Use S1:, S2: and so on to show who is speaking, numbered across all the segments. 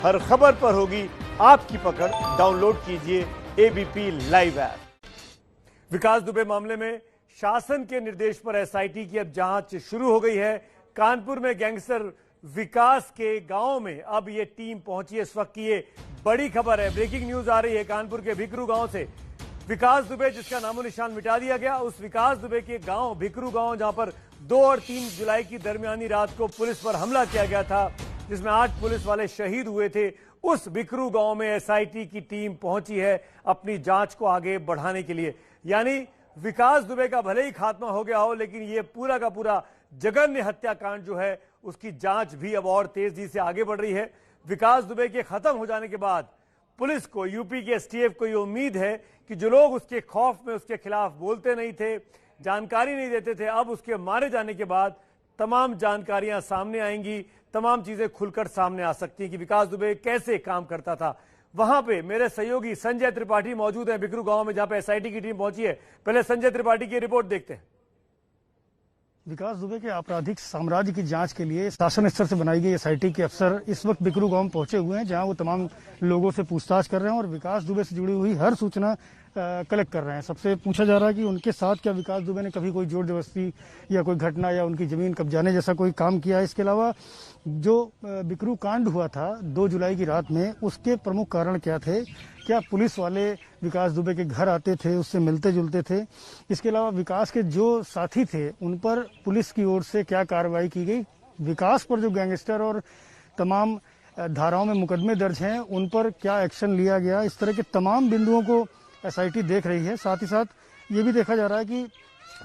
S1: हर खबर पर होगी आपकी पकड़। डाउनलोड कीजिए एबीपी लाइव ऐप। विकास दुबे मामले में शासन के निर्देश पर एसआईटी की अब जांच शुरू हो गई है। कानपुर में गैंगस्टर विकास के गांव में अब ये टीम पहुंची है। इस वक्त की ये बड़ी खबर है, ब्रेकिंग न्यूज आ रही है। कानपुर के भिकरू गांव से विकास दुबे, जिसका नामो निशान मिटा दिया गया, उस विकास दुबे के गांव भिकरू गांव, जहां पर 2 और 3 जुलाई की दरमियानी रात को पुलिस पर हमला किया गया था, जिसमें 8 पुलिस वाले शहीद हुए थे, उस भिकरू गांव में एसआईटी की टीम पहुंची है अपनी जांच को आगे बढ़ाने के लिए। यानी विकास दुबे का भले ही खात्मा हो गया हो, लेकिन ये पूरा का पूरा जघन्य हत्याकांड जो है उसकी जांच भी अब और तेजी से आगे बढ़ रही है। विकास दुबे के खत्म हो जाने के बाद पुलिस को, यूपी के एसटीएफ को ये उम्मीद है कि जो लोग उसके खौफ में उसके खिलाफ बोलते नहीं थे, जानकारी नहीं देते थे, अब उसके मारे जाने के बाद तमाम जानकारियां सामने आएंगी, तमाम चीजें खुलकर सामने आ सकती हैं कि विकास दुबे कैसे काम करता था। वहां पे मेरे सहयोगी संजय त्रिपाठी मौजूद हैं भिकरू गांव में, जहां पे एसआईटी की टीम पहुंची है। पहले संजय त्रिपाठी की रिपोर्ट देखते हैं।
S2: विकास दुबे के आपराधिक साम्राज्य की जांच के लिए शासन स्तर से बनाई गई एसआईटी के अफसर इस वक्त भिकरू गांव में पहुंचे हुए हैं, जहां वो तमाम लोगों से पूछताछ कर रहे हैं और विकास दुबे से जुड़ी हुई हर सूचना कलेक्ट कर रहे हैं। सबसे पूछा जा रहा है कि उनके साथ क्या विकास दुबे ने कभी कोई जोर जबरदस्ती या कोई घटना या उनकी जमीन कब्जाने जैसा कोई काम किया है। इसके अलावा जो भिकरू कांड हुआ था 2 जुलाई की रात में, उसके प्रमुख कारण क्या थे, क्या पुलिस वाले विकास दुबे के घर आते थे, उससे मिलते जुलते थे। इसके अलावा विकास के जो साथी थे उन पर पुलिस की ओर से क्या कार्रवाई की गई, विकास पर जो गैंगस्टर और तमाम धाराओं में मुकदमे दर्ज हैं उन पर क्या एक्शन लिया गया। इस तरह के तमाम बिंदुओं को एसआईटी देख रही है। साथ ही साथ ये भी देखा जा रहा है कि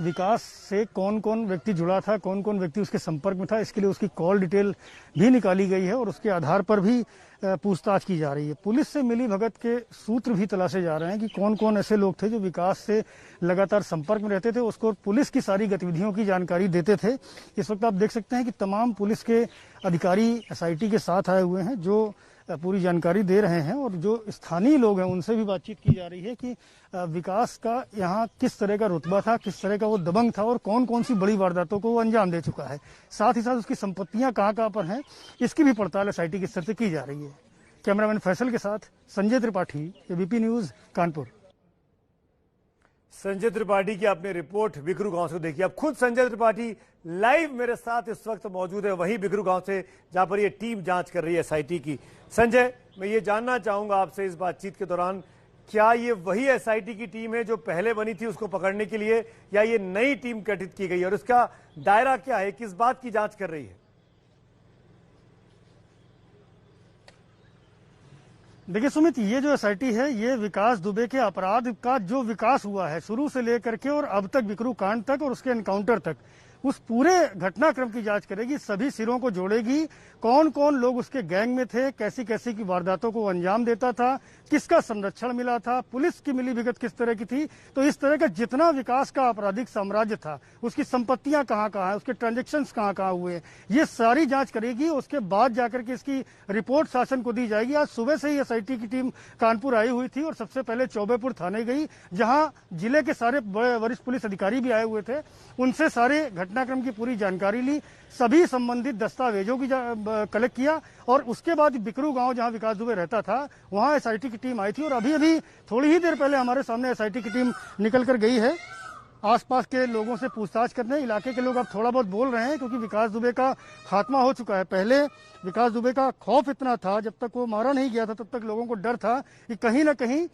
S2: विकास से कौन कौन व्यक्ति जुड़ा था, कौन कौन व्यक्ति उसके संपर्क में था। इसके लिए उसकी कॉल डिटेल भी निकाली गई है और उसके आधार पर भी पूछताछ की जा रही है। पुलिस से मिली भगत के सूत्र भी तलाशे जा रहे हैं कि कौन कौन ऐसे लोग थे जो विकास से लगातार संपर्क में रहते थे, उसको पुलिस की सारी गतिविधियों की जानकारी देते थे। इस वक्त आप देख सकते हैं कि तमाम पुलिस के अधिकारी एसआईटी के साथ आए हुए हैं, जो पूरी जानकारी दे रहे हैं और जो स्थानीय लोग हैं उनसे भी बातचीत की जा रही है कि विकास का यहाँ किस तरह का रुतबा था, किस तरह का वो दबंग था और कौन कौन सी बड़ी वारदातों को वो अंजाम दे चुका है। साथ ही साथ उसकी संपत्तियां कहाँ कहाँ पर हैं, इसकी भी पड़ताल एसआईटी के स्तर से की जा रही है। कैमरामैन फैसल के साथ संजय त्रिपाठी, एबीपी न्यूज, कानपुर।
S1: संजय त्रिपाठी की आपने रिपोर्ट भिकरू गांव से देखी। अब खुद संजय त्रिपाठी लाइव मेरे साथ इस वक्त मौजूद है वहीं भिकरू गांव से, जहां पर ये टीम जांच कर रही है एसआईटी की। संजय, मैं ये जानना चाहूंगा आपसे इस बातचीत के दौरान, क्या ये वही एसआईटी की टीम है जो पहले बनी थी उसको पकड़ने के लिए, या ये नई टीम गठित की गई और इसका दायरा क्या है, किस बात की जांच कर रही है?
S2: देखिए सुमित, ये जो एसआईटी है ये विकास दुबे के अपराध का जो विकास हुआ है शुरू से लेकर के और अब तक भिकरू कांड तक और उसके एनकाउंटर तक, उस पूरे घटनाक्रम की जांच करेगी, सभी सिरों को जोड़ेगी। कौन कौन लोग उसके गैंग में थे, कैसी कैसी की वारदातों को अंजाम देता था, किसका संरक्षण मिला था, पुलिस की मिलीभगत किस तरह की थी। तो इस तरह का जितना विकास का आपराधिक साम्राज्य था, उसकी संपत्तियां कहाँ कहाँ है, उसके ट्रांजेक्शन्स कहाँ कहाँ हुए, ये सारी जांच करेगी। उसके बाद जाकर के इसकी रिपोर्ट शासन को दी जाएगी। आज सुबह से ही एसआईटी की टीम कानपुर आई हुई थी और सबसे पहले चौबेपुर थाने गई, जहां जिले के सारे वरिष्ठ पुलिस अधिकारी भी आए हुए थे। उनसे सारे घटनाक्रम की पूरी जानकारी ली, सभी संबंधित दस्तावेजों की कलेक्ट किया और उसके बाद भिकरू गांव जहां विकास दुबे रहता था वहां एसआईटी की टीम आई थी। और अभी थोड़ी ही देर पहले हमारे सामने एसआईटी की टीम निकल कर गई है आसपास के लोगों से पूछताछ करने। इलाके के लोग अब थोड़ा बहुत बोल रहे हैं क्योंकि विकास दुबे का खात्मा हो चुका है। पहले विकास दुबे का खौफ इतना था, जब तक वो मारा नहीं गया था तब तक लोगों को डर था कि कहीं ना कहीं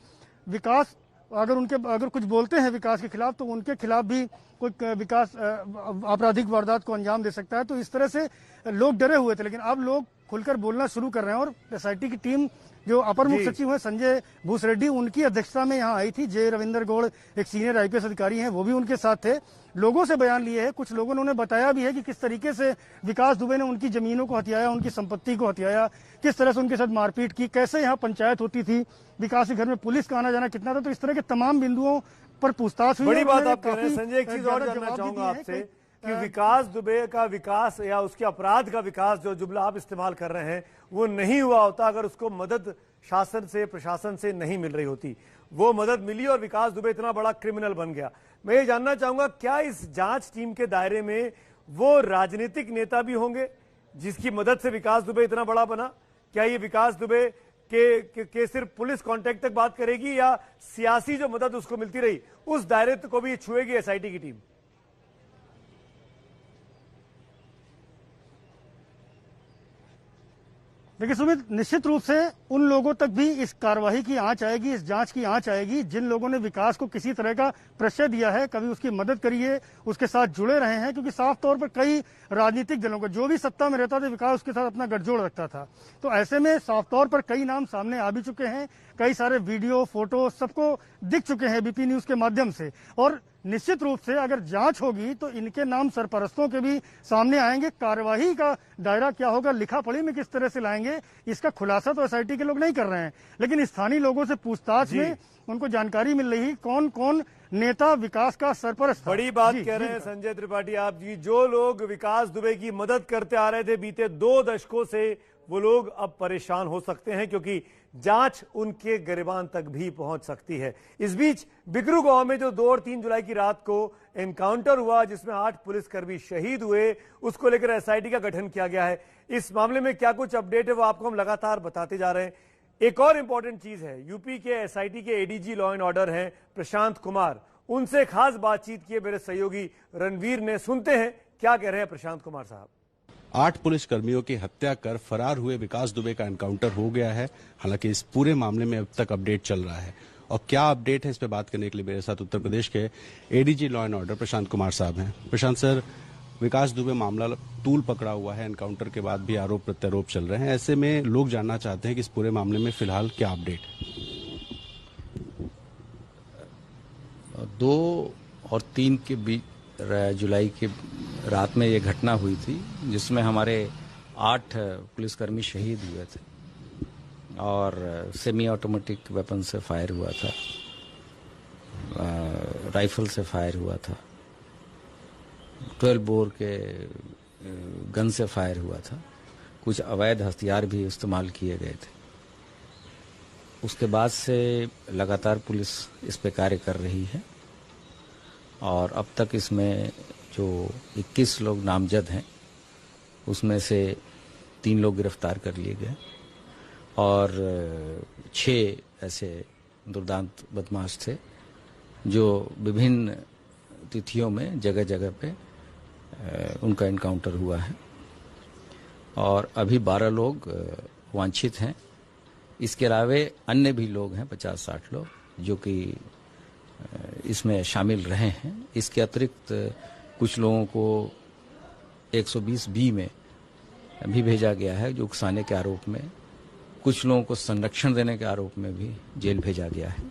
S2: विकास अगर कुछ बोलते हैं विकास के खिलाफ तो उनके खिलाफ भी कोई विकास आपराधिक वारदात को अंजाम दे सकता है। तो इस तरह से लोग डरे हुए थे, लेकिन अब लोग खुलकर बोलना शुरू कर रहे हैं। और एसआईटी की टीम जो अपर मुख्य सचिव हैं संजय भूसरेड्डी, उनकी अध्यक्षता में यहाँ आई थी। जे रविंदर गौड़ एक सीनियर आईपीएस अधिकारी हैं, वो भी उनके साथ थे। लोगों से बयान लिए हैं, कुछ लोगों ने उन्हें बताया भी है कि किस तरीके से विकास दुबे ने उनकी जमीनों को हथियाया, उनकी संपत्ति को हथियाया, किस तरह से उनके साथ मारपीट की, कैसे यहाँ पंचायत होती थी, विकास के घर में पुलिस का आना जाना कितना था। तो इस तरह के तमाम बिंदुओं पर पूछताछ हुई।
S1: बड़ी बात आप कह रहे हैं संजय। एक चीज और जानना चाहूंगा आपसे कि विकास दुबे का विकास या उसके अपराध का विकास, जो जुमला आप इस्तेमाल कर रहे हैं, वो नहीं हुआ होता अगर उसको मदद शासन से, प्रशासन से नहीं मिल रही होती। वो मदद मिली और विकास दुबे इतना बड़ा क्रिमिनल बन गया। मैं ये जानना चाहूंगा, क्या इस जांच टीम के दायरे में वो राजनीतिक नेता भी होंगे जिसकी मदद से विकास दुबे इतना बड़ा बना? क्या ये विकास दुबे के सिर्फ पुलिस कांटेक्ट तक बात करेगी या सियासी जो मदद उसको मिलती रही उस दायरे को भी छुएगी एसआईटी की टीम?
S2: देखिए सुमित, निश्चित रूप से उन लोगों तक भी इस कार्रवाई की आंच आएगी, इस जांच की आंच आएगी जिन लोगों ने विकास को किसी तरह का प्रश्रय दिया है, कभी उसकी मदद करी है, उसके साथ जुड़े रहे हैं। क्योंकि साफ तौर पर कई राजनीतिक दलों को, जो भी सत्ता में रहता था, विकास उसके साथ अपना गठजोड़ रखता था। तो ऐसे में साफ तौर पर कई नाम सामने आ भी चुके हैं, कई सारे वीडियो फोटो सबको दिख चुके हैं एबीपी न्यूज के माध्यम से। और निश्चित रूप से अगर जांच होगी तो इनके नाम सरपरस्तों के भी सामने आएंगे। कार्यवाही का दायरा क्या होगा, लिखा पढ़ी में किस तरह से लाएंगे, इसका खुलासा तो एसआईटी के लोग नहीं कर रहे हैं, लेकिन स्थानीय लोगों से पूछताछ में उनको जानकारी मिल रही कौन कौन नेता विकास का सरपरस्त।
S1: बड़ी बात कह रहे हैं संजय त्रिपाठी आप जी, जो लोग विकास दुबे की मदद करते आ रहे थे बीते 2 दशकों से, वो लोग अब परेशान हो सकते हैं क्योंकि जांच उनके गिरबान तक भी पहुंच सकती है। इस बीच बिकरू गांव में जो 2 और 3 जुलाई की रात को एनकाउंटर हुआ जिसमें 8 पुलिसकर्मी शहीद हुए, उसको लेकर एसआईटी का गठन किया गया है। इस मामले में क्या कुछ अपडेट है वो आपको हम लगातार बताते जा रहे हैं। एक और इंपॉर्टेंट चीज है, यूपी के एसआईटी के एडीजी लॉ एंड ऑर्डर हैं प्रशांत कुमार, उनसे खास बातचीत की मेरे सहयोगी रणवीर ने। सुनते हैं क्या कह रहे हैं प्रशांत कुमार साहब।
S3: 8 पुलिस कर्मियों की हत्या कर फरार हुए विकास दुबे का एनकाउंटर हो गया है। हालांकि इस पूरे मामले में अब तक अपडेट चल रहा है और क्या अपडेट है इस पे बात करने के लिए मेरे साथ उत्तर प्रदेश के ADG law and order Prashant Kumar साहब हैं। प्रशांत सर, विकास दुबे मामला तूल पकड़ा हुआ है, एनकाउंटर के बाद भी आरोप प्रत्यारोप चल रहे हैं, ऐसे में लोग जानना चाहते हैं कि इस पूरे मामले में फिलहाल क्या अपडेट है।
S4: 2 और 3 के बीच जुलाई की रात में ये घटना हुई थी जिसमें हमारे 8 पुलिसकर्मी शहीद हुए थे और सेमी ऑटोमेटिक वेपन से फायर हुआ था, राइफल से फायर हुआ था, 12 बोर के गन से फायर हुआ था, कुछ अवैध हथियार भी इस्तेमाल किए गए थे। उसके बाद से लगातार पुलिस इस पे कार्य कर रही है और अब तक इसमें जो 21 लोग नामजद हैं उसमें से 3 लोग गिरफ्तार कर लिए गए और 6 ऐसे दुर्दांत बदमाश थे जो विभिन्न तिथियों में जगह जगह पे उनका एनकाउंटर हुआ है और अभी 12 लोग वांछित हैं। इसके अलावे अन्य भी लोग हैं 50-60 लोग जो कि इसमें शामिल रहे हैं। इसके अतिरिक्त कुछ लोगों को 120B में भी भेजा गया है जो उकसाने के आरोप में, कुछ लोगों को संरक्षण देने के आरोप में भी जेल भेजा गया है।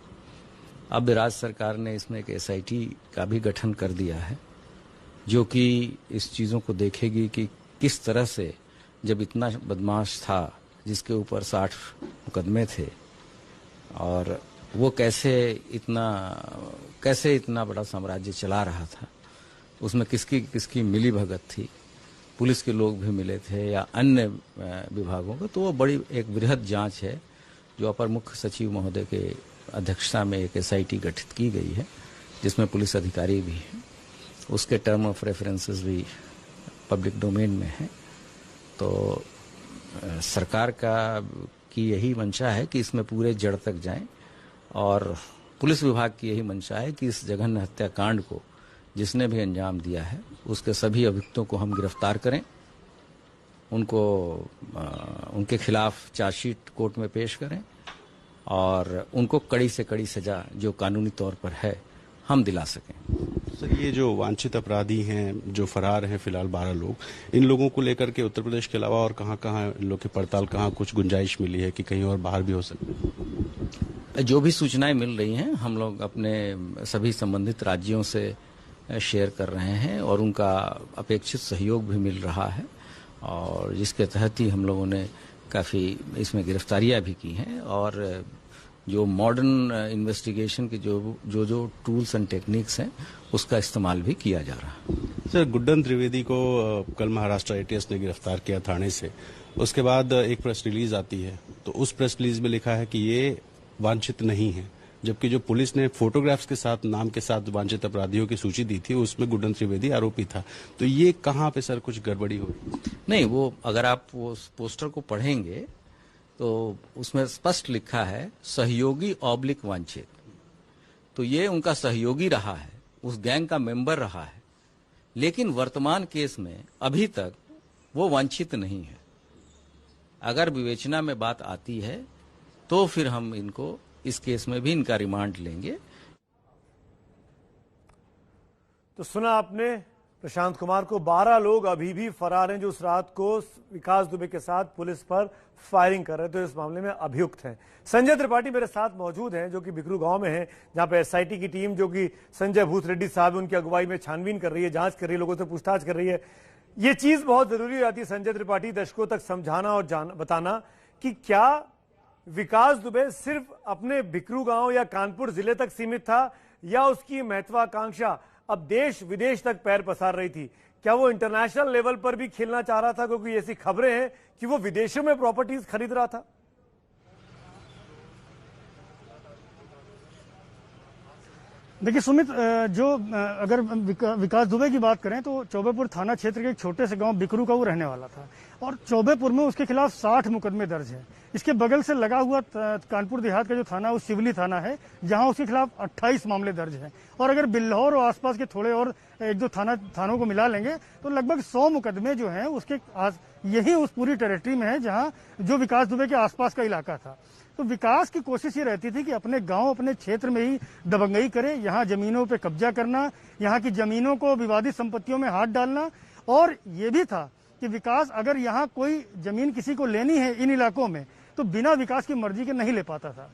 S4: अब राज्य सरकार ने इसमें एक एसआईटी का भी गठन कर दिया है जो कि इस चीज़ों को देखेगी कि किस तरह से जब इतना बदमाश था जिसके ऊपर 60 मुकदमे थे और वो कैसे इतना बड़ा साम्राज्य चला रहा था, उसमें किसकी मिली भगत थी, पुलिस के लोग भी मिले थे या अन्य विभागों को। तो वो बड़ी एक बृहद जांच है जो अपर मुख्य सचिव महोदय के अध्यक्षता में एक एसआईटी गठित की गई है जिसमें पुलिस अधिकारी भी हैं, उसके टर्म ऑफ रेफरेंसेस भी पब्लिक डोमेन में है। तो सरकार की यही मंशा है कि इसमें पूरे जड़ तक जाएं और पुलिस विभाग की यही मंशा है कि इस जघन्य हत्याकांड को जिसने भी अंजाम दिया है उसके सभी अभियुक्तों को हम गिरफ्तार करें, उनके खिलाफ चार्जशीट कोर्ट में पेश करें और उनको कड़ी से कड़ी सजा जो कानूनी तौर पर है हम दिला सकें।
S3: सर, ये जो वांछित अपराधी हैं जो फरार हैं फिलहाल 12 लोग, इन लोगों को लेकर के उत्तर प्रदेश के अलावा और कहाँ इन लोग की पड़ताल, कहाँ कुछ गुंजाइश मिली है कि कहीं और बाहर भी हो सकते हैं?
S4: जो भी सूचनाएं मिल रही हैं हम लोग अपने सभी संबंधित राज्यों से शेयर कर रहे हैं और उनका अपेक्षित सहयोग भी मिल रहा है और जिसके तहत ही हम लोगों ने काफ़ी इसमें गिरफ्तारियां भी की हैं और जो मॉडर्न इन्वेस्टिगेशन के जो टूल्स एंड टेक्निक्स हैं उसका इस्तेमाल भी किया जा रहा है।
S3: सर, गुड्डन त्रिवेदी को कल महाराष्ट्र एटीएस ने गिरफ्तार किया थाने से, उसके बाद एक प्रेस रिलीज आती है तो उस प्रेस रिलीज में लिखा है कि ये वांछित नहीं है, जबकि जो पुलिस ने फोटोग्राफ्स के साथ नाम के साथ वांछित अपराधियों की सूची दी थी उसमें गुड्डन त्रिवेदी आरोपी था। तो ये कहाँ पे सर कुछ गड़बड़ी हुई?
S4: नहीं, वो अगर आप वो पोस्टर को पढ़ेंगे तो उसमें स्पष्ट लिखा है सहयोगी ऑब्लिक वांछित। तो ये उनका सहयोगी रहा है, उस गैंग का मेंबर रहा है, लेकिन वर्तमान केस में अभी तक वो वांछित नहीं है। अगर विवेचना में बात आती है तो फिर हम इनको इस केस में भी इनका रिमांड लेंगे।
S1: तो सुना आपने प्रशांत कुमार को। 12 लोग अभी भी फरार हैं जो उस रात को विकास दुबे के साथ पुलिस पर फायरिंग कर रहे थे, तो इस मामले में अभियुक्त हैं। संजय त्रिपाठी मेरे साथ मौजूद हैं जो कि बिकरू गांव में हैं, जहां पे एसआईटी की टीम जो कि संजय भूत रेड्डी साहब उनकी अगुवाई में छानबीन कर रही है, जांच कर रही है, लोगों से पूछताछ कर रही है। ये चीज बहुत जरूरी हो जाती है संजय त्रिपाठी, दर्शकों तक समझाना और बताना कि क्या विकास दुबे सिर्फ अपने बिकरू गांव या कानपुर जिले तक सीमित था या उसकी महत्वाकांक्षा अब देश विदेश तक पैर पसार रही थी। क्या वो इंटरनेशनल लेवल पर भी खेलना चाह रहा था, क्योंकि ऐसी खबरें हैं कि वो विदेशों में प्रॉपर्टीज खरीद रहा था।
S2: देखिए सुमित, जो अगर विकास दुबे की बात करें तो चौबेपुर थाना क्षेत्र के एक छोटे से गांव बिकरू का वो रहने वाला था और चौबेपुर में उसके खिलाफ 60 मुकदमे दर्ज हैं। इसके बगल से लगा हुआ कानपुर देहात का जो थाना वो शिवली थाना है, जहां उसके खिलाफ 28 मामले दर्ज हैं। और अगर बिल्हौर और आसपास के थोड़े और एक दो थानों को मिला लेंगे तो लगभग 100 मुकदमे जो हैं उसके यही उस पूरी टेरिटरी में है जहां जो विकास दुबे के आसपास का इलाका था। तो विकास की कोशिश ये रहती थी कि अपने गांव, अपने क्षेत्र में ही दबंगई करे, यहाँ जमीनों पे कब्जा करना, यहाँ की जमीनों को विवादित संपत्तियों में हाथ डालना। और ये भी था कि विकास अगर यहाँ कोई जमीन किसी को लेनी है इन इलाकों में तो बिना विकास की मर्जी के नहीं ले पाता था।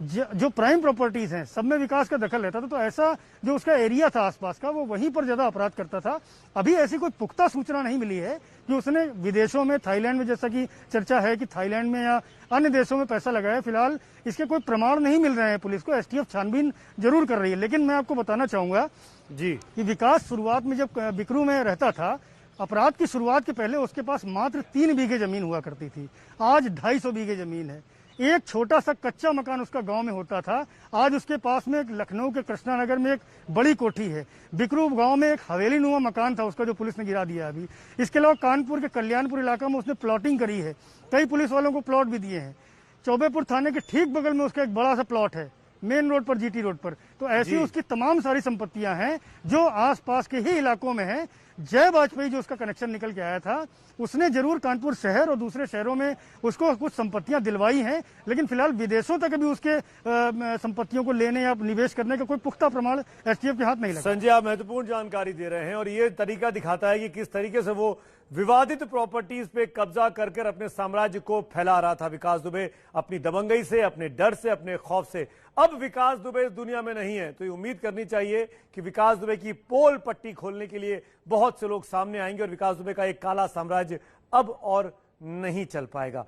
S2: जो प्राइम प्रॉपर्टीज हैं सब में विकास का दखल रहता था, तो ऐसा जो उसका एरिया था आसपास का वो वहीं पर ज्यादा अपराध करता था। अभी ऐसी कोई पुख्ता सूचना नहीं मिली है कि उसने विदेशों में, थाईलैंड में, जैसा कि चर्चा है कि थाईलैंड में या अन्य देशों में पैसा लगाया। फिलहाल इसके कोई प्रमाण नहीं मिल रहे हैं पुलिस को। एसटीएफ छानबीन जरूर कर रही है, लेकिन मैं आपको बताना चाहूंगा जी कि विकास शुरुआत में जब बिकरू में रहता था, अपराध की शुरुआत के पहले उसके पास मात्र 3 बीघे जमीन हुआ करती थी। आज 250 बीघे जमीन है। एक छोटा सा कच्चा मकान उसका गांव में होता था, आज उसके पास में एक लखनऊ के कृष्णानगर में एक बड़ी कोठी है। बिकरू गांव में एक हवेली नुमा मकान था उसका, जो पुलिस ने गिरा दिया अभी। इसके अलावा कानपुर के कल्याणपुर इलाका में उसने प्लॉटिंग करी है, कई पुलिस वालों को प्लॉट भी दिए हैं। चौबेपुर थाने के ठीक बगल में उसका एक बड़ा सा प्लॉट है, मेन रोड पर, जीटी रोड पर। तो ऐसी उसकी तमाम सारी संपत्तियां हैं जो आसपास के ही इलाकों में है। जय वाजपेयी जो उसका कनेक्शन निकल के आया था, उसने जरूर कानपुर शहर और दूसरे शहरों में उसको कुछ संपत्तियां दिलवाई हैं, लेकिन फिलहाल विदेशों तक अभी उसके संपत्तियों को लेने या निवेश करने का कोई पुख्ता प्रमाण एसटीएफ के हाथ नहीं लगा।
S1: संजय, आप महत्वपूर्ण जानकारी दे रहे हैं और ये तरीका दिखाता है कि किस तरीके से वो विवादित प्रॉपर्टीज पे कब्जा कर अपने साम्राज्य को फैला रहा था विकास दुबे, अपनी दबंगई से, अपने डर से, अपने खौफ से। अब विकास दुबे इस दुनिया में नहीं है, तो ये उम्मीद करनी चाहिए कि विकास दुबे की पोल पट्टी खोलने के लिए बहुत से लोग सामने आएंगे और विकास दुबे का एक काला साम्राज्य अब और नहीं चल पाएगा।